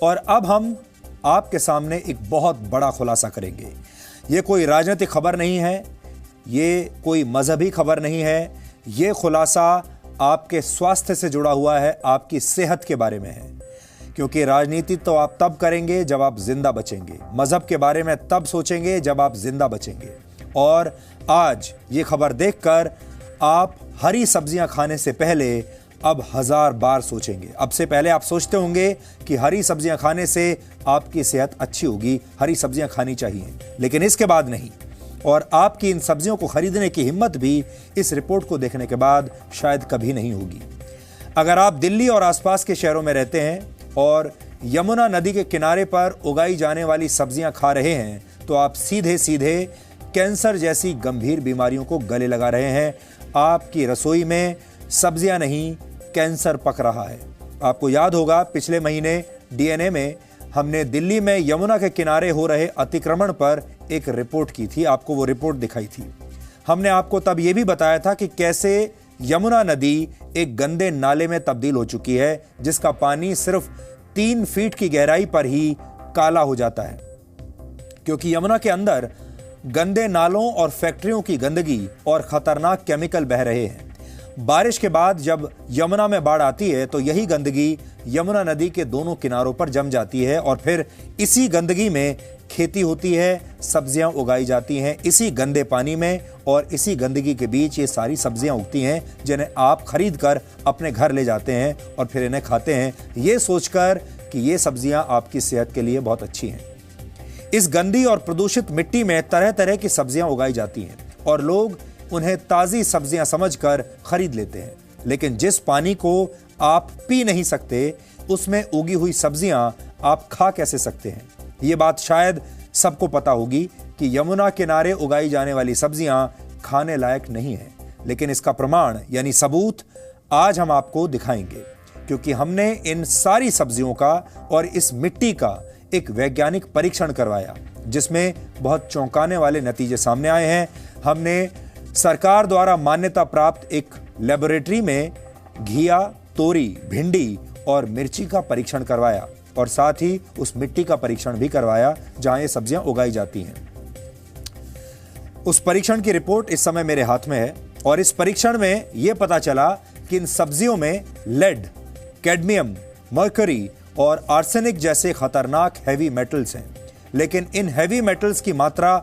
और अब हम आपके सामने एक बहुत बड़ा खुलासा करेंगे। ये कोई राजनीतिक खबर नहीं है, ये कोई मजहबी खबर नहीं है, ये खुलासा आपके स्वास्थ्य से जुड़ा हुआ है, आपकी सेहत के बारे में है। क्योंकि राजनीति तो आप तब करेंगे जब आप जिंदा बचेंगे, मजहब के बारे में तब सोचेंगे जब आप जिंदा बचेंगे। और आज ये खबर देखकर आप हरी सब्जियां खाने से पहले अब 1000 बार सोचेंगे। अब से पहले आप सोचते होंगे कि हरी सब्जियां खाने से आपकी सेहत अच्छी होगी, हरी सब्जियां खानी चाहिए, लेकिन इसके बाद नहीं। और आपकी इन सब्जियों को खरीदने की हिम्मत भी इस रिपोर्ट को देखने के बाद शायद कभी नहीं होगी। अगर आप दिल्ली और आसपास के शहरों में रहते हैं और यमुना नदी के किनारे पर उगाई जाने वाली सब्जियां खा रहे हैं, तो आप सीधे सीधे कैंसर जैसी गंभीर बीमारियों को गले लगा रहे हैं। आपकी रसोई में सब्जियां नहीं, कैंसर पक रहा है। आपको याद होगा पिछले महीने डीएनए में हमने दिल्ली में यमुना के किनारे हो रहे अतिक्रमण पर एक रिपोर्ट की थी, आपको वो रिपोर्ट दिखाई थी। हमने आपको तब ये भी बताया था कि कैसे यमुना नदी एक गंदे नाले में तब्दील हो चुकी है, जिसका पानी सिर्फ 3 फीट की गहराई पर ही काला हो जाता है, क्योंकि यमुना के अंदर गंदे नालों और फैक्ट्रियों की गंदगी और खतरनाक केमिकल बह रहे हैं। बारिश के बाद जब यमुना में बाढ़ आती है तो यही गंदगी यमुना नदी के दोनों किनारों पर जम जाती है और फिर इसी गंदगी में खेती होती है, सब्जियां उगाई जाती हैं इसी गंदे पानी में, और इसी गंदगी के बीच ये सारी सब्जियां उगती हैं जिन्हें आप खरीद कर अपने घर ले जाते हैं और फिर इन्हें खाते हैं, ये सोचकर कि ये सब्जियां आपकी सेहत के लिए बहुत अच्छी हैं। इस गंदी और प्रदूषित मिट्टी में तरह तरह की सब्जियां उगाई जाती हैं और लोग उन्हें ताज़ी सब्जियां समझकर खरीद लेते हैं, लेकिन जिस पानी को आप पी नहीं सकते, उसमें उगी हुई सब्जियां आप खा कैसे सकते हैं? ये बात शायद सबको पता होगी कि यमुना किनारे उगाई जाने वाली सब्जियां खाने लायक नहीं है, लेकिन इसका प्रमाण यानी सबूत आज हम आपको दिखाएंगे, क्योंकि हमने इन सारी सब्जियों का और इस मिट्टी का एक वैज्ञानिक परीक्षण करवाया, जिसमें बहुत चौंकाने वाले नतीजे सामने आए हैं। हमने सरकार द्वारा मान्यता प्राप्त एक लेबोरेटरी में घिया, तोरी, भिंडी और मिर्ची का परीक्षण करवाया और साथ ही उस मिट्टी का परीक्षण भी करवाया जहां ये सब्जियां उगाई जाती हैं। उस परीक्षण की रिपोर्ट इस समय मेरे हाथ में है और इस परीक्षण में यह पता चला कि इन सब्जियों में लेड, कैडमियम, मर्करी और आर्सेनिक जैसे खतरनाक हैवी मेटल्स हैं। लेकिन इन हैवी मेटल्स की मात्रा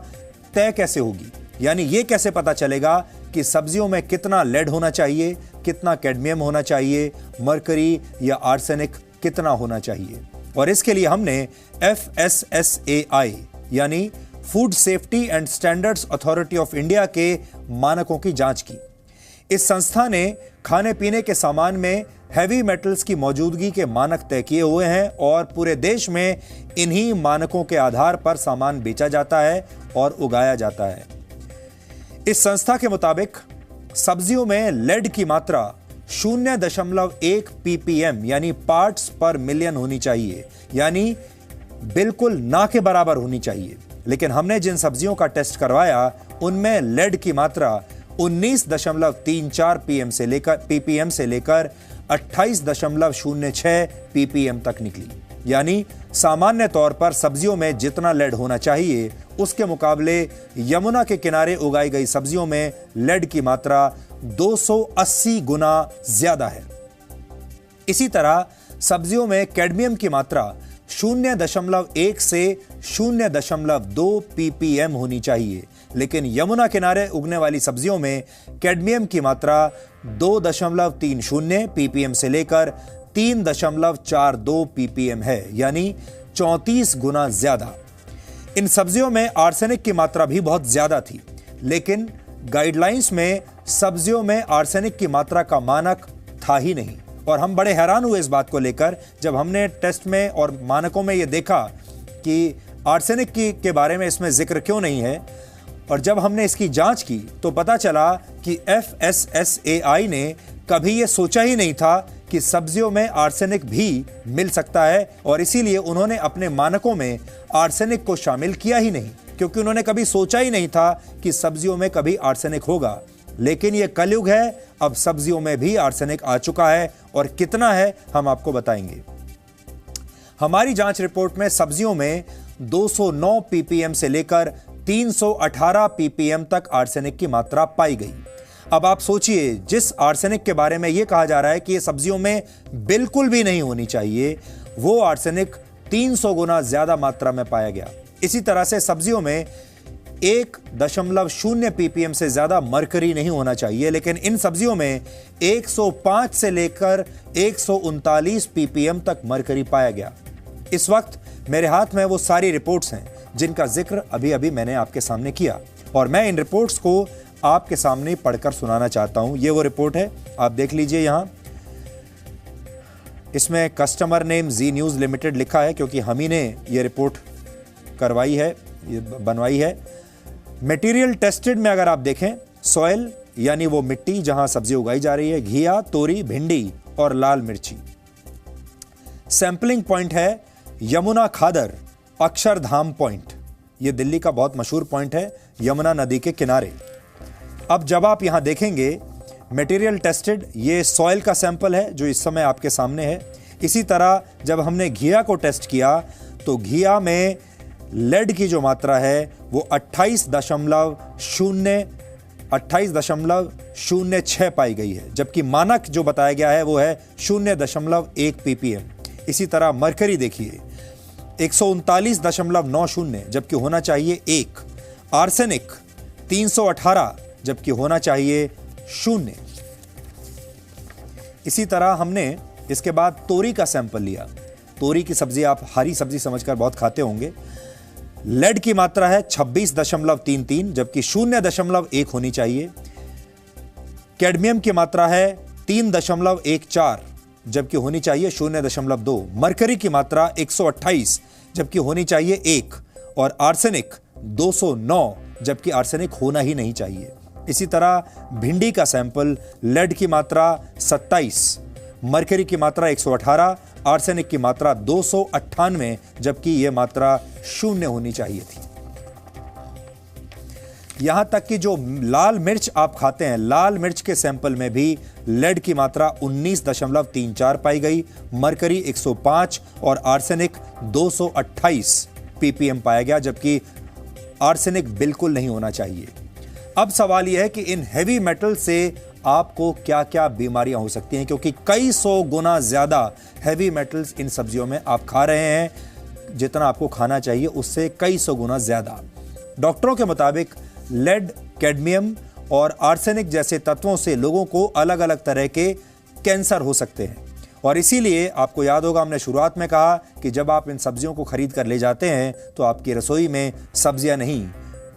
तय कैसे होगी? यानी ये कैसे पता चलेगा कि सब्जियों में कितना लेड होना चाहिए, कितना कैडमियम होना चाहिए, मर्करी या आर्सेनिक कितना होना चाहिए? और इसके लिए हमने FSSAI यानी food safety and standards authority of India के मानकों की जांच की। इस संस्था ने खाने पीने के सामान में हैवी मेटल्स की मौजूदगी के मानक तय किए हुए हैं और पूरे देश में इन्हीं मानकों के आधार पर सामान बेचा जाता है और उगाया जाता है। इस संस्था के मुताबिक सब्जियों में लेड की मात्रा 0.1 ppm यानी पार्ट्स पर मिलियन होनी चाहिए, यानी बिल्कुल ना के बराबर होनी चाहिए। लेकिन हमने जिन सब्जियों का टेस्ट करवाया उनमें लेड की मात्रा 19.34 ppm से लेकर 28.06 ppm तक निकली। यानी सामान्य तौर पर सब्जियों में जितना लेड होना चाहिए उसके मुकाबले यमुना के किनारे उगाई गई सब्जियों में लेड की मात्रा 280 गुना ज्यादा है। इसी तरह सब्जियों में कैडमियम की मात्रा 0.1 से 0.2 ppm होनी चाहिए, लेकिन यमुना किनारे उगने वाली सब्जियों में कैडमियम की मात्रा 2.30 ppm से लेकर 3.42 ppm है, यानी 34 गुना ज्यादा। इन सब्जियों में आर्सेनिक की मात्रा भी बहुत ज्यादा थी, लेकिन गाइडलाइंस में सब्जियों में आर्सेनिक की मात्रा का मानक था ही नहीं। और हम बड़े हैरान हुए इस बात को लेकर जब हमने टेस्ट में और मानकों में यह देखा कि आर्सेनिक के बारे में इसमें जिक्र क्यों नहीं है। और जब हमने इसकी जांच की तो पता चला कि FSSAI ने कभी यह सोचा ही नहीं था कि सब्जियों में आर्सेनिक भी मिल सकता है, और इसीलिए उन्होंने अपने मानकों में आर्सेनिक को शामिल किया ही नहीं, क्योंकि उन्होंने कभी सोचा ही नहीं था कि सब्जियों में कभी आर्सेनिक होगा। लेकिन यह कलयुग है, अब सब्जियों में भी आर्सेनिक आ चुका है, और कितना है हम आपको बताएंगे। हमारी जांच रिपोर्ट में सब्जियों में 209 ppm से लेकर 318 ppm तक आर्सेनिक की मात्रा पाई गई। अब आप सोचिए, जिस आर्सेनिक के बारे में यह कहा जा रहा है कि यह सब्जियों में बिल्कुल भी नहीं होनी चाहिए, वो आर्सेनिक 300 गुना ज्यादा मात्रा में पाया गया। इसी तरह से सब्जियों में 1.0 ppm से ज्यादा मरकरी नहीं होना चाहिए, लेकिन इन सब्जियों में 105 से लेकर 139 ppm तक मरकरी पाया गया। इस वक्त मेरे हाथ में वो सारी रिपोर्ट्स हैं जिनका जिक्र अभी अभी मैंने आपके सामने किया, और मैं इन रिपोर्ट्स को आपके सामने पढ़कर सुनाना चाहता हूं। ये वो रिपोर्ट है, आप देख लीजिए। यहां इसमें कस्टमर नेम जी न्यूज़ लिमिटेड लिखा है, क्योंकि हम ही ने ये रिपोर्ट करवाई है, ये बनवाई है। मटेरियल टेस्टेड में अगर आप देखें, सॉइल यानी वो मिट्टी जहां सब्जी उगाई जा रही है, घिया, तोरी, भिंडी और लाल मिर्ची। सैंपलिंग पॉइंट है यमुना खादर अक्षरधाम पॉइंट। ये दिल्ली का बहुत मशहूर पॉइंट है, यमुना नदी के किनारे। अब जब आप यहां देखेंगे मटेरियल टेस्टेड, ये सॉइल का सैंपल है जो इस समय आपके सामने है। इसी तरह जब हमने घिया को टेस्ट किया तो घिया में लेड की जो मात्रा है वो 28.06 पाई गई है, जबकि मानक जो बताया गया है वो है 0.1 ppm। इसी तरह मरकरी देखिए 139.90, जबकि होना चाहिए 1। आर्सेनिक 318, जबकि होना चाहिए 0। इसी तरह हमने इसके बाद तोरी का सैंपल लिया। तोरी की सब्जी आप हरी सब्जी समझकर बहुत खाते होंगे। लेड की मात्रा है 26.33, जबकि 0.1 होनी चाहिए। कैडमियम की मात्रा है 3.14, जबकि होनी चाहिए 0.2। मरकरी की मात्रा 128, जबकि होनी चाहिए 1। और आर्सेनिक 209, जबकि आर्सेनिक होना ही नहीं चाहिए। इसी तरह भिंडी का सैंपल, लेड की मात्रा 27, मरकरी की मात्रा 118, आर्सेनिक की मात्रा 298, जबकि यह मात्रा 0 होनी चाहिए थी। यहां तक कि जो लाल मिर्च आप खाते हैं, लाल मिर्च के सैंपल में भी लेड की मात्रा 19.34 पाई गई, मरकरी 105 और आर्सेनिक 228 ppm पाया गया, जबकि आर्सेनिक बिल्कुल नहीं होना चाहिए। अब सवाल यह है कि इन हेवी मेटल से आपको क्या क्या बीमारियां हो सकती हैं, क्योंकि कई सौ गुना ज्यादा हेवी मेटल्स इन सब्जियों में आप खा रहे हैं, जितना आपको खाना चाहिए उससे कई सौ गुना ज्यादा। डॉक्टरों के मुताबिक लेड, कैडमियम और आर्सेनिक जैसे तत्वों से लोगों को अलग अलग तरह के कैंसर हो सकते हैं, और इसीलिए आपको याद होगा हमने शुरुआत में कहा कि जब आप इन सब्जियों को खरीद कर ले जाते हैं तो आपकी रसोई में सब्जियां नहीं,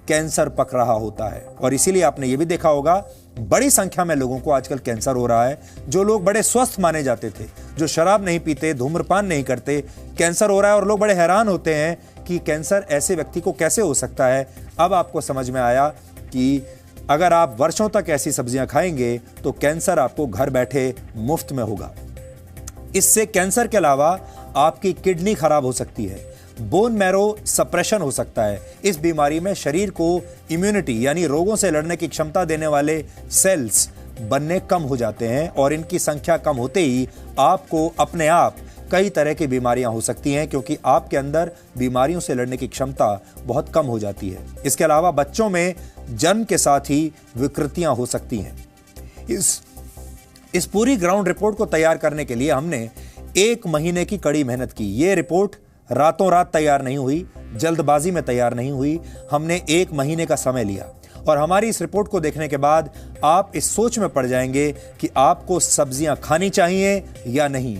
कैंसर पक रहा होता है। और इसीलिए आपने ये भी देखा होगा बड़ी संख्या में लोगों को आजकल कैंसर हो रहा है। जो लोग बड़े स्वस्थ माने जाते थे, जो शराब नहीं पीते, धूम्रपान नहीं करते, कैंसर हो रहा है, और लोग बड़े हैरान होते हैं कि कैंसर ऐसे व्यक्ति को कैसे हो सकता है। अब आपको समझ में आया कि अगर आप वर्षों तक ऐसी सब्जियां खाएंगे तो कैंसर आपको घर बैठे मुफ्त में होगा। इससे कैंसर के अलावा आपकी किडनी खराब हो सकती है, बोन मैरो सप्रेशन हो सकता है। इस बीमारी में शरीर को इम्यूनिटी यानी रोगों से लड़ने की क्षमता देने वाले सेल्स बनने कम हो जाते हैं, और इनकी संख्या कम होते ही आपको अपने आप कई तरह की बीमारियां हो सकती हैं, क्योंकि आपके अंदर बीमारियों से लड़ने की क्षमता बहुत कम हो जाती है। इसके अलावा बच्चों में जन्म के साथ ही विकृतियां हो सकती हैं। इस पूरी ग्राउंड रिपोर्ट को तैयार करने के लिए हमने 1 महीने की कड़ी मेहनत की। ये रिपोर्ट रातों रात तैयार नहीं हुई, जल्दबाजी में तैयार नहीं हुई। हमने 1 महीने का समय लिया, और हमारी इस रिपोर्ट को देखने के बाद आप इस सोच में पड़ जाएंगे कि आपको सब्जियां खानी चाहिए या नहीं,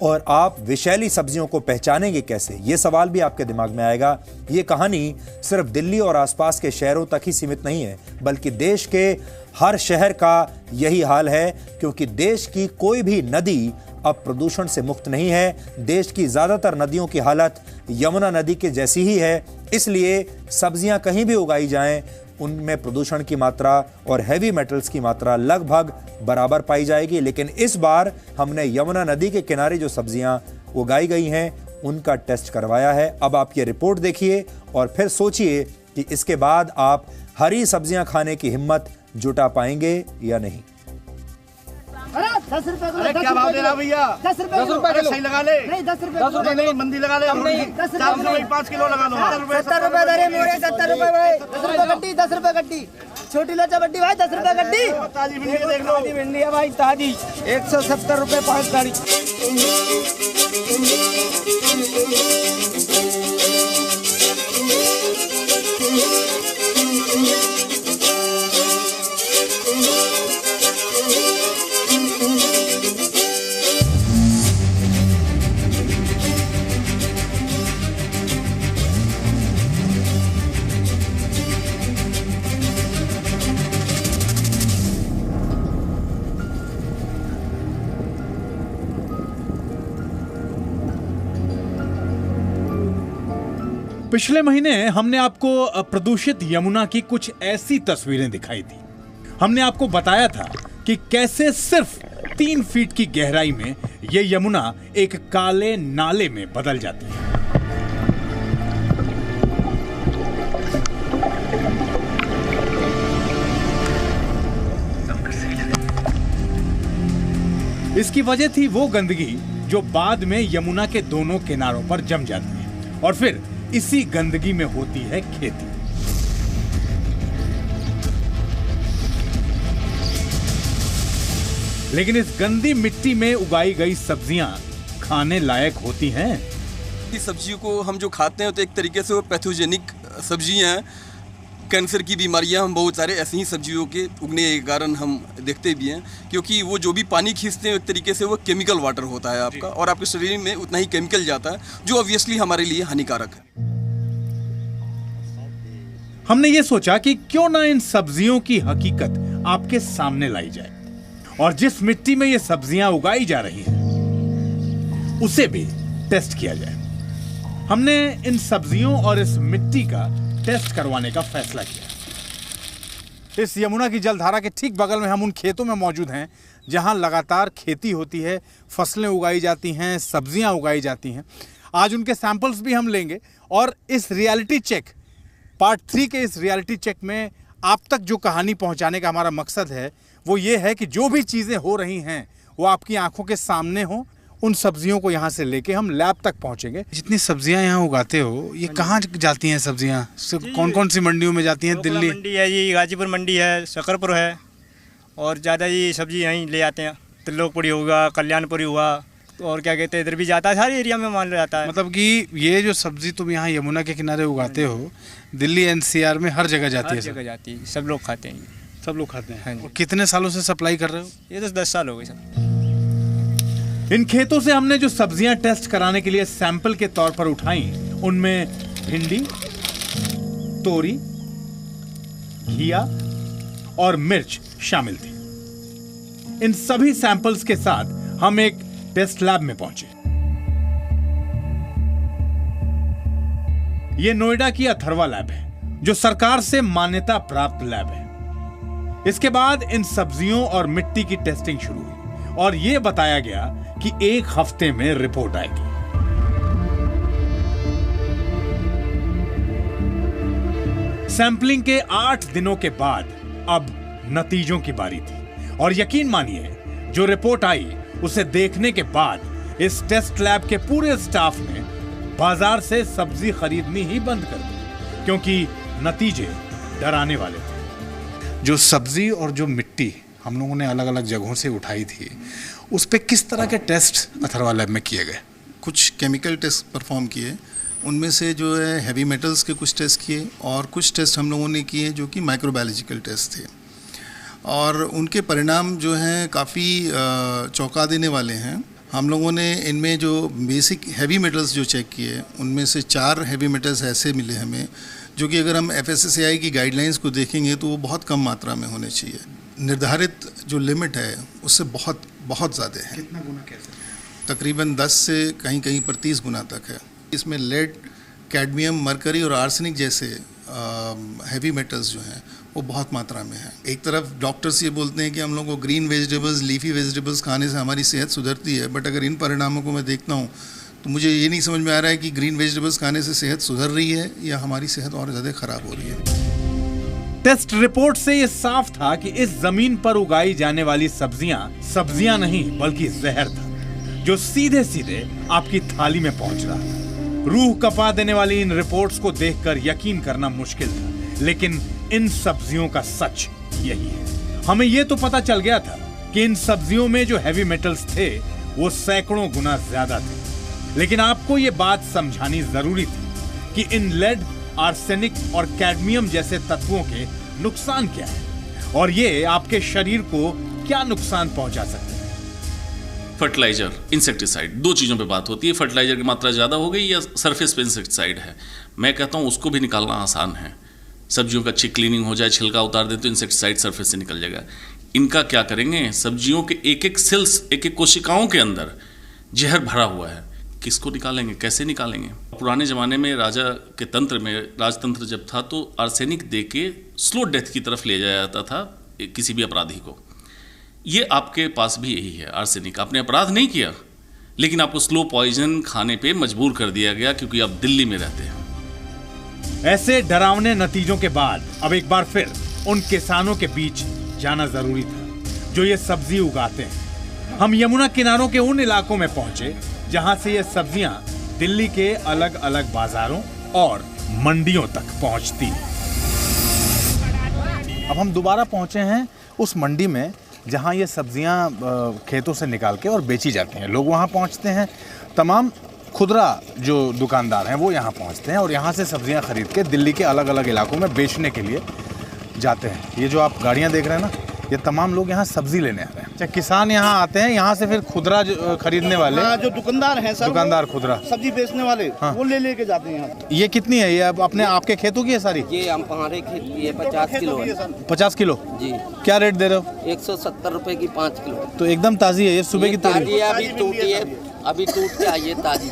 और आप विषैली सब्जियों को पहचानेंगे कैसे, ये सवाल भी आपके दिमाग में आएगा। ये कहानी सिर्फ दिल्ली और आसपास के शहरों तक ही सीमित नहीं है, बल्कि देश के हर शहर का यही हाल है, क्योंकि देश की कोई भी नदी अब प्रदूषण से मुक्त नहीं है। देश की ज्यादातर नदियों की हालत यमुना नदी के जैसी ही है। इसलिए सब्जियां कहीं भी उगाई जाएं, उनमें प्रदूषण की मात्रा और हैवी मेटल्स की मात्रा लगभग बराबर पाई जाएगी। लेकिन इस बार हमने यमुना नदी के किनारे जो सब्जियां उगाई गई हैं उनका टेस्ट करवाया है। अब आप ये रिपोर्ट देखिए और फिर सोचिए कि इसके बाद आप हरी सब्जियां खाने की हिम्मत जुटा पाएंगे या नहीं। 10 रुपए अरे क्या भाव दे रहा भैया? 10 रुपए सही लगा ले। नहीं 10 रुपए नहीं मंदी लगा ले। 4 रुपए 5 किलो लगा लो। 70 रुपए दे रहे मोरे 70 रुपए भाई। 10 रुपए गड्डी 10 रुपए गड्डी छोटी लाचा बड्डी भाई 10 रुपए गड्डी। ताजी भिंडी देख लो। ताजी भिंडी है भाई ताजी 170 रुपए 5 गाड़ी। पिछले महीने हमने आपको प्रदूषित यमुना की कुछ ऐसी तस्वीरें दिखाई थी। हमने आपको बताया था कि कैसे सिर्फ 3 फीट की गहराई में ये यमुना एक काले नाले में बदल जाती है। इसकी वजह थी वो गंदगी जो बाद में यमुना के दोनों किनारों पर जम जाती है और फिर इसी गंदगी में होती है खेती। लेकिन इस गंदी मिट्टी में उगाई गई सब्जियां खाने लायक होती हैं। इस सब्जियों को हम जो खाते हैं तो एक तरीके से वो पैथोजेनिक सब्जियां हैं। कैंसर की बीमारियां हम बहुत सारे ऐसी ही सब्जियों के उगने के कारण हम देखते भी हैं, क्योंकि वो जो भी पानी खींचते हैं एक तरीके से वो केमिकल वाटर होता है आपका, और आपके शरीर में उतना ही केमिकल जाता है जो ऑब्वियसली हमारे लिए हानिकारक है। हमने ये सोचा कि क्यों ना इन सब्जियों की हकीकत आपके सामने लाई जाए और जिस मिट्टी में ये सब्जियां उगाई जा रही हैं उसे भी टेस्ट किया जाए। हमने इन सब्जियों और इस मिट्टी का टेस्ट करवाने का फैसला किया। इस यमुना की जलधारा के ठीक बगल में हम उन खेतों में मौजूद हैं जहां लगातार खेती होती है, फसलें उगाई जाती हैं, सब्जियां उगाई जाती हैं। आज उनके सैंपल्स भी हम लेंगे और इस रियलिटी चेक पार्ट 3 के इस रियलिटी चेक में आप तक जो कहानी पहुंचाने का हमारा मकसद है वो ये है कि जो भी चीज़ें हो रही हैं वो आपकी आंखों के सामने हो। उन सब्जियों को यहाँ से लेके हम लैब तक पहुँचेंगे। जितनी सब्जियाँ यहाँ उगाते हो ये कहाँ जाती हैं सब्जियाँ? कौन कौन सी मंडियों में जाती हैं? दिल्ली मंडी है जी, गाजीपुर मंडी है, शकरपुर है, और ज़्यादा ये सब्जी यहीं ले आते हैं। त्रिलोकपुरी हुआ, कल्याणपुरी हुआ, और क्या कहते हैं इधर भी जाता है, सारे एरिया में मान जाता है। मतलब कि ये जो सब्जी तुम यहाँ यमुना के किनारे उगाते हो दिल्ली NCR में हर जगह जाती है? हर जगह जाती है, सब लोग खाते हैं। सब लोग खाते हैं। हाँ जी। और कितने सालों से सप्लाई कर रहे हो? ये तो 10 साल हो गए सब। इन खेतों से हमने जो सब्जियां टेस्ट कराने के लिए सैंपल के तौर पर उठाई उनमें भिंडी, तोरी, घिया और मिर्च शामिल थी। इन सभी सैंपल्स के साथ हम एक टेस्ट लैब में पहुंचे। यह नोएडा की अथर्वा लैब है जो सरकार से मान्यता प्राप्त लैब है। इसके बाद इन सब्जियों और मिट्टी की टेस्टिंग शुरू हुई और यह बताया गया कि 1 हफ्ते में रिपोर्ट आएगी। सैंपलिंग के 8 दिनों के बाद अब नतीजों की बारी थी और यकीन मानिए जो रिपोर्ट आई उसे देखने के बाद इस टेस्ट लैब के पूरे स्टाफ ने बाजार से सब्जी खरीदनी ही बंद कर दी, क्योंकि नतीजे डराने वाले थे। जो सब्जी और जो मिट्टी हम लोगों ने अलग अलग जगहों से उठाई थी उस पे किस तरह के टेस्ट अथर्वा लैब में किए गए? कुछ केमिकल टेस्ट परफॉर्म किए, उनमें से जो है हैवी मेटल्स के कुछ टेस्ट किए और कुछ टेस्ट हम लोगों ने किए जो कि माइक्रोबायोलॉजिकल टेस्ट थे, और उनके परिणाम जो हैं काफ़ी चौंका देने वाले हैं। हम लोगों ने इनमें जो बेसिक हैवी मेटल्स जो चेक किए उनमें से 4 हैवी मेटल्स ऐसे मिले हमें जो कि अगर हम FSSAI की गाइडलाइंस को देखेंगे तो वो बहुत कम मात्रा में होने चाहिए। निर्धारित जो लिमिट है उससे बहुत बहुत ज़्यादा है। कितना गुना कैसे? तकरीबन 10 से कहीं कहीं पर 30 गुना तक है। इसमें लेड, कैडमियम, मरकरी और आर्सेनिक जैसे हैवी मेटल्स जो हैं वो बहुत मात्रा में है। एक तरफ डॉक्टर्स ये बोलते हैं कि हम लोग को ग्रीन वेजिटेबल्स, लीफी वेजिटेबल्स खाने से हमारी सेहत सुधरती है, बट अगर इन परिणामों को मैं देखता हूँ तो मुझे ये नहीं समझ में आ रहा है कि ग्रीन वेजिटेबल्स खाने से सेहत सुधर रही है या हमारी सेहत और ज़्यादा ख़राब हो रही है। टेस्ट रिपोर्ट से यह साफ था कि इस जमीन पर उगाई जाने वाली सब्जियां नहीं बल्कि जहर था, जो सीधे सीधे आपकी थाली में पहुंच रहा था। रूह कपा देने वाली इन रिपोर्ट्स को देखकर यकीन करना मुश्किल था, लेकिन इन सब्जियों का सच यही है। हमें यह तो पता चल गया था कि इन सब्जियों में जो हैवी मेटल्स थे वो सैकड़ों गुना ज्यादा थे, लेकिन आपको यह बात समझानी जरूरी थी कि इन लेड, आर्सेनिक और कैडमियम जैसे तत्वों के नुकसान क्या है और ये आपके शरीर को क्या नुकसान पहुंचा सकते हैं। फर्टिलाइजर, इंसेक्टिसाइड, दो चीज़ों पे बात होती है। फर्टिलाइजर की मात्रा ज़्यादा हो गई या सरफेस पे इंसेक्टिसाइड है, मैं कहता हूँ उसको भी निकालना आसान है। सब्जियों का अच्छी क्लीनिंग हो जाए, छिलका उतार दे तो इंसेक्टिसाइड सरफेस से निकल जाएगा। इनका क्या करेंगे? सब्जियों के एक एक सेल्स, एक एक कोशिकाओं के अंदर जहर भरा हुआ है, किसको निकालेंगे, कैसे निकालेंगे? पुराने ज़माने में राजा के तंत्र में, राजतंत्र जब था तो आर्सेनिक दे के स्लो डेथ की तरफ ले जाया जाता था किसी भी अपराधी को। ये आपके पास भी यही है आर्सेनिक। आपने अपराध नहीं किया लेकिन आपको स्लो पॉइजन खाने पे मजबूर कर दिया गया क्योंकि आप दिल्ली में रहते हैं। ऐसे डरावने नतीजों के बाद अब एक बार फिर उन किसानों के बीच जाना जरूरी था जो ये सब्जी उगाते हैं। हम यमुना किनारों के उन इलाकों में पहुंचे जहां से ये सब्जियां दिल्ली के अलग अलग बाजारों और मंडियों तक पहुंचती। अब हम दोबारा पहुंचे हैं उस मंडी में जहां ये सब्जियां खेतों से निकाल के और बेची जाती हैं। लोग वहां पहुंचते हैं, तमाम खुदरा जो दुकानदार हैं वो यहाँ पहुँचते हैं और यहाँ से सब्जियाँ खरीद के दिल्ली के अलग अलग इलाकों में बेचने के लिए जाते हैं। ये जो आप गाड़ियाँ देख रहे हैं ना, ये तमाम लोग यहाँ सब्जी लेने आ रहे हैं। अच्छा, किसान यहाँ आते हैं, यहाँ से फिर खुदरा खरीदने वाले जो दुकानदार हैं सर, दुकानदार खुदरा सब्जी बेचने वाले, हाँ, वो ले के जाते हैं यहाँ। ये कितनी है? ये अपने आपके खेतों की है सारी? ये हमारे खेत की है, 50 किलो है। 50 किलो जी। क्या रेट दे रहे हो? 170 रुपए की 5 किलो। तो एकदम ताज़ी है ये, सुबह की ताज़ी है, अभी टूटी है, अभी टूट के आई है ताज़ी।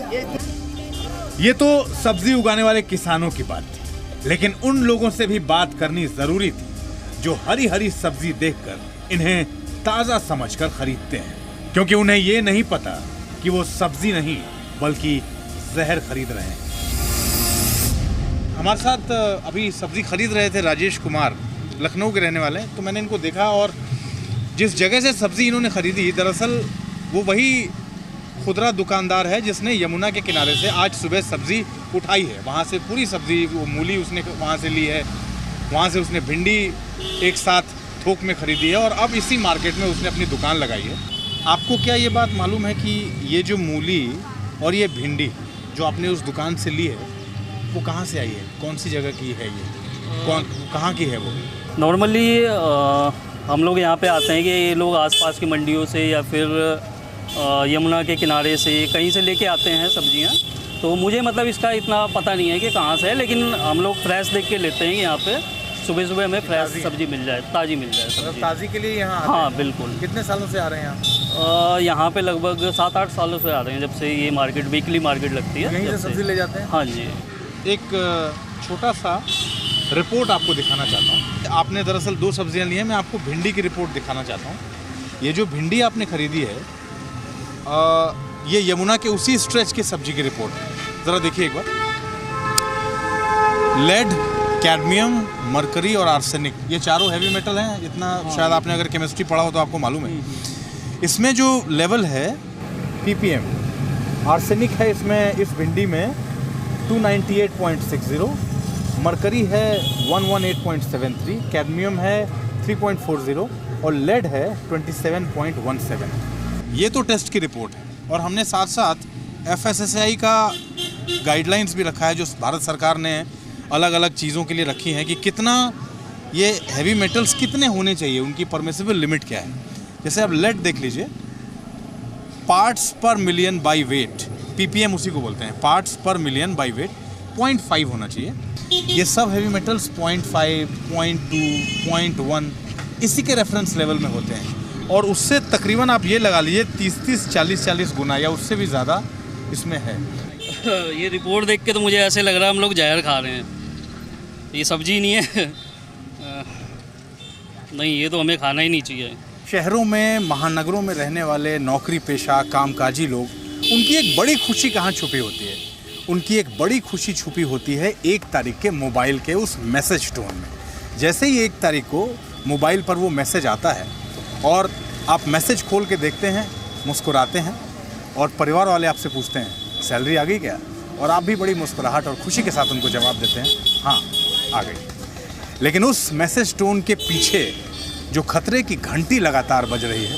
ये तो सब्जी उगाने वाले किसानों की बात थी, लेकिन उन लोगों से भी बात करनी जरूरी थी जो हरी हरी सब्जी देखकर इन्हें ताजा समझकर खरीदते हैं, क्योंकि उन्हें ये नहीं पता कि वो सब्जी नहीं बल्कि जहर खरीद रहे हैं। हमारे साथ अभी सब्जी खरीद रहे थे राजेश कुमार, लखनऊ के रहने वाले हैं। तो मैंने इनको देखा और जिस जगह से सब्जी इन्होंने खरीदी, दरअसल वो वही खुदरा दुकानदार है जिसने यमुना के किनारे से आज सुबह सब्जी उठाई है। वहाँ से पूरी सब्जी, वो मूली उसने वहाँ से ली है, वहाँ से उसने भिंडी एक साथ थोक में खरीदी है और अब इसी मार्केट में उसने अपनी दुकान लगाई है। आपको क्या ये बात मालूम है कि ये जो मूली और ये भिंडी जो आपने उस दुकान से ली है वो कहाँ से आई है? कौन सी जगह की है ये? कहाँ की है वो? नॉर्मली हम लोग यहाँ पे आते हैं कि ये लोग आसपास की मंडियों से या फिर यमुना के किनारे से कहीं से लेके आते हैं सब्जियाँ। तो मुझे मतलब इसका इतना पता नहीं है कि कहाँ से है, लेकिन हम लोग फ्रेश देख के लेते हैं कि यहाँ पे सुबह सुबह हमें फ्रेश सब्जी मिल जाए, ताज़ी मिल जाए सब्जी। ताज़ी के लिए यहाँ? हाँ बिल्कुल। कितने सालों से आ रहे हैं यहाँ? यहाँ पे लगभग 7-8 सालों से आ रहे हैं, जब से ये मार्केट, वीकली मार्केट लगती है। यहीं से सब्जी ले जाते हैं? हाँ जी। एक छोटा सा रिपोर्ट आपको दिखाना चाहता हूँ। आपने दरअसल 2 सब्जियाँ ली हैं, मैं आपको भिंडी की रिपोर्ट दिखाना चाहता हूँ। ये जो भिंडी आपने खरीदी है ये यमुना के उसी स्ट्रेच की सब्जी की रिपोर्ट है। ज़रा देखिए एक बार। लेड, कैडमियम, मरकरी और आर्सेनिक, ये चारों हैवी मेटल हैं। इतना शायद आपने अगर केमिस्ट्री पढ़ा हो तो आपको मालूम है। इसमें जो लेवल है ppm, आर्सेनिक है इसमें, इस भिंडी में 298.60, मरकरी है 118.73, कैडमियम है 3.40 और लेड है 27.17। ये तो टेस्ट की रिपोर्ट है और हमने साथ साथ FSSAI का गाइडलाइंस भी रखा है जो भारत सरकार ने अलग अलग चीज़ों के लिए रखी हैं कि कितना ये हैवी मेटल्स कितने होने चाहिए, उनकी परमिसिबल लिमिट क्या है। जैसे अब लेड देख लीजिए, पार्ट्स पर मिलियन बाई वेट, ppm उसी को बोलते हैं, पार्ट्स पर मिलियन बाई वेट 0.5 होना चाहिए। ये सब हैवी मेटल्स 0.5, 0.2, 0.1 इसी के रेफरेंस लेवल में होते हैं और उससे तकरीबन आप ये लगा लीजिए 30-30, 40-40 गुना या उससे भी ज़्यादा इसमें है। ये रिपोर्ट देख के तो मुझे ऐसे लग रहा है हम लोग जहर खा रहे हैं। ये सब्जी नहीं है। नहीं, ये तो हमें खाना ही नहीं चाहिए। शहरों में, महानगरों में रहने वाले नौकरी पेशा कामकाजी लोग, उनकी एक बड़ी खुशी कहाँ छुपी होती है? उनकी एक बड़ी खुशी छुपी होती है 1 तारीख के मोबाइल के उस मैसेज टोन में। जैसे ही 1 तारीख को मोबाइल पर वो मैसेज आता है और आप मैसेज खोल के देखते हैं, मुस्कुराते हैं और परिवार वाले आपसे पूछते हैं सैलरी आ गई क्या, और आप भी बड़ी मुस्कुराहट और खुशी के साथ उनको जवाब देते हैं हाँ आ गई। लेकिन उस मैसेज टोन के पीछे जो खतरे की घंटी लगातार बज रही है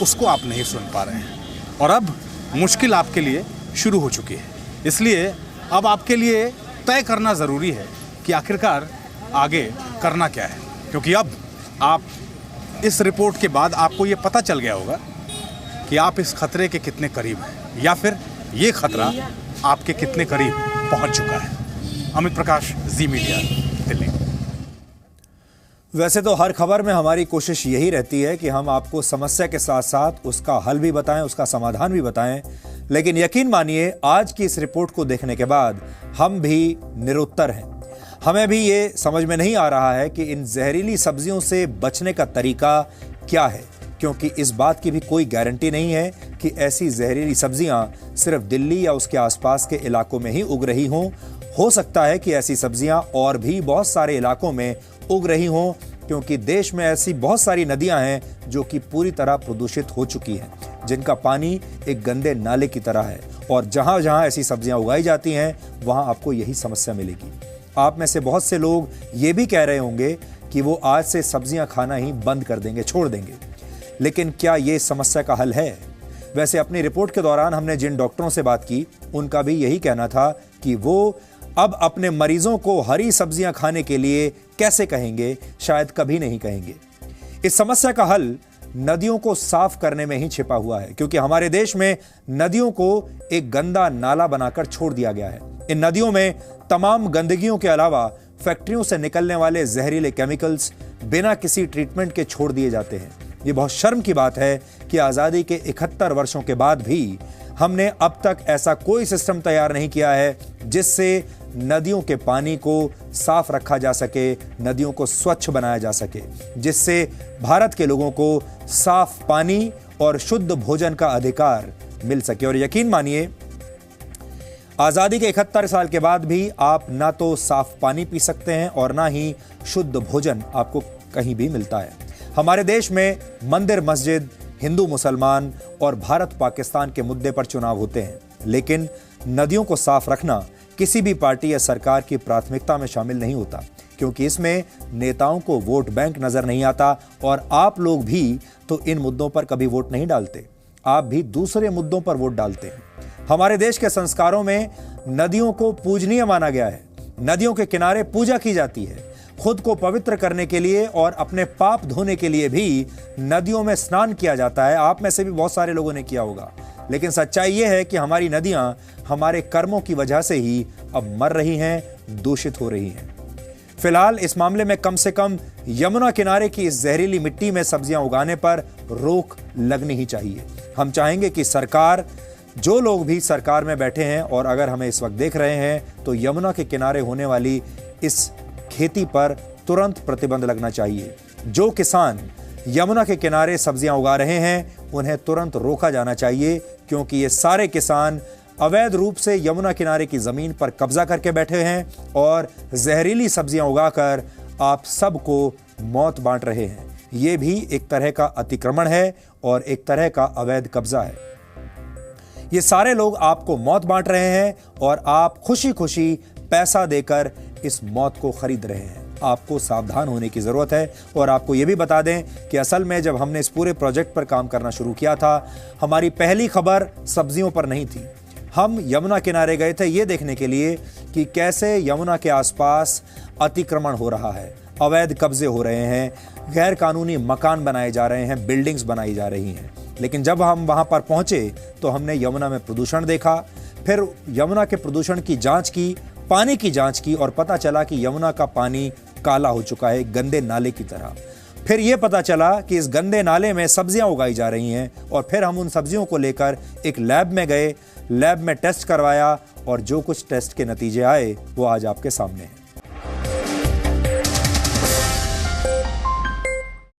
उसको आप नहीं सुन पा रहे हैं, और अब मुश्किल आपके लिए शुरू हो चुकी है। इसलिए अब आपके लिए तय करना ज़रूरी है कि आखिरकार आगे करना क्या है, क्योंकि अब आप इस रिपोर्ट के बाद आपको ये पता चल गया होगा कि आप इस खतरे के कितने करीब हैं, या फिर ये खतरा आपके कितने करीब पहुंच चुका है। अमित प्रकाश, जी मीडिया, दिल्ली। वैसे तो हर खबर में हमारी कोशिश यही रहती है कि हम आपको समस्या के साथ साथ उसका हल भी बताएं, उसका समाधान भी बताएं, लेकिन यकीन मानिए आज की इस रिपोर्ट को देखने के बाद हम भी निरुत्तर हैं। हमें भी ये समझ में नहीं आ रहा है कि इन जहरीली सब्जियों से बचने का तरीका क्या है, क्योंकि इस बात की भी कोई गारंटी नहीं है कि ऐसी जहरीली सब्जियां सिर्फ दिल्ली या उसके आसपास के इलाकों में ही उग रही हों। हो सकता है कि ऐसी सब्जियां और भी बहुत सारे इलाकों में उग रही हों, क्योंकि देश में ऐसी बहुत सारी नदियां हैं जो कि पूरी तरह प्रदूषित हो चुकी हैं, जिनका पानी एक गंदे नाले की तरह है, और जहां जहां ऐसी सब्जियां उगाई जाती हैं वहां आपको यही समस्या मिलेगी। आप में से बहुत से लोग ये भी कह रहे होंगे कि वो आज से सब्जियां खाना ही बंद कर देंगे, छोड़ देंगे, लेकिन क्या ये समस्या का हल है? वैसे अपनी रिपोर्ट के दौरान हमने जिन डॉक्टरों से बात की उनका भी यही कहना था कि वो अब अपने मरीजों को हरी सब्जियां खाने के लिए कैसे कहेंगे, शायद कभी नहीं कहेंगे। इस समस्या का हल नदियों को साफ करने में ही छिपा हुआ है, क्योंकि हमारे देश में नदियों को एक गंदा नाला बनाकर छोड़ दिया गया है। इन नदियों में तमाम गंदगियों के अलावा फैक्ट्रियों से निकलने वाले जहरीले केमिकल्स बिना किसी ट्रीटमेंट के छोड़ दिए जाते हैं। ये बहुत शर्म की बात है कि आज़ादी के 71 वर्षों के बाद भी हमने अब तक ऐसा कोई सिस्टम तैयार नहीं किया है जिससे नदियों के पानी को साफ रखा जा सके, नदियों को स्वच्छ बनाया जा सके, जिससे भारत के लोगों को साफ पानी और शुद्ध भोजन का अधिकार मिल सके। और यकीन मानिए आज़ादी के 71 साल के बाद भी आप ना तो साफ पानी पी सकते हैं और ना ही शुद्ध भोजन आपको कहीं भी मिलता है। हमारे देश में मंदिर, मस्जिद, हिंदू, मुसलमान और भारत पाकिस्तान के मुद्दे पर चुनाव होते हैं, लेकिन नदियों को साफ रखना किसी भी पार्टी या सरकार की प्राथमिकता में शामिल नहीं होता, क्योंकि इसमें नेताओं को वोट बैंक नजर नहीं आता, और आप लोग भी तो इन मुद्दों पर कभी वोट नहीं डालते, आप भी दूसरे मुद्दों पर वोट डालते हैं। हमारे देश के संस्कारों में नदियों को पूजनीय माना गया है। नदियों के किनारे पूजा की जाती है। खुद को पवित्र करने के लिए और अपने पाप धोने के लिए भी नदियों में स्नान किया जाता है। आप में से भी बहुत सारे लोगों ने किया होगा, लेकिन सच्चाई यह है कि हमारी नदियां हमारे कर्मों की वजह से ही अब मर रही हैं, दूषित हो रही हैं। फिलहाल इस मामले में कम से कम यमुना किनारे की इस जहरीली मिट्टी में सब्जियां उगाने पर रोक लगनी ही चाहिए। हम चाहेंगे कि सरकार, जो लोग भी सरकार में बैठे हैं और अगर हमें इस वक्त देख रहे हैं, तो यमुना के किनारे होने वाली इस खेती पर तुरंत प्रतिबंध लगना चाहिए। जो किसान यमुना के किनारे सब्जियां उगा रहे हैं उन्हें तुरंत रोका जाना चाहिए, क्योंकि ये सारे किसान अवैध रूप से यमुना किनारे की जमीन पर कब्जा करके बैठे हैं और जहरीली सब्जियां उगाकर आप सबको मौत बांट रहे हैं। ये भी एक तरह का अतिक्रमण है और एक तरह का अवैध कब्जा है। ये सारे लोग आपको मौत बांट रहे हैं और आप खुशी खुशी पैसा देकर इस मौत को खरीद रहे हैं। आपको सावधान होने की जरूरत है। और आपको यह भी बता दें कि असल में जब हमने इस पूरे प्रोजेक्ट पर काम करना शुरू किया था, हमारी पहली खबर सब्जियों पर नहीं थी। हम यमुना किनारे गए थे ये देखने के लिए कि कैसे यमुना के आसपास अतिक्रमण हो रहा है, अवैध कब्जे हो रहे हैं, गैर कानूनी मकान बनाए जा रहे हैं, बिल्डिंग्स बनाई जा रही हैं। लेकिन जब हम वहां पर पहुंचे तो हमने यमुना में प्रदूषण देखा, फिर यमुना के प्रदूषण की जांच की, पानी की जांच की, और पता चला कि यमुना का पानी काला हो चुका है, गंदे नाले की तरह। फिर यह पता चला कि इस गंदे नाले में सब्जियां उगाई जा रही हैं, और फिर हम उन सब्जियों को लेकर एक लैब में गए, लैब में टेस्ट करवाया, और जो कुछ टेस्ट के नतीजे आए वो आज आपके सामने हैं।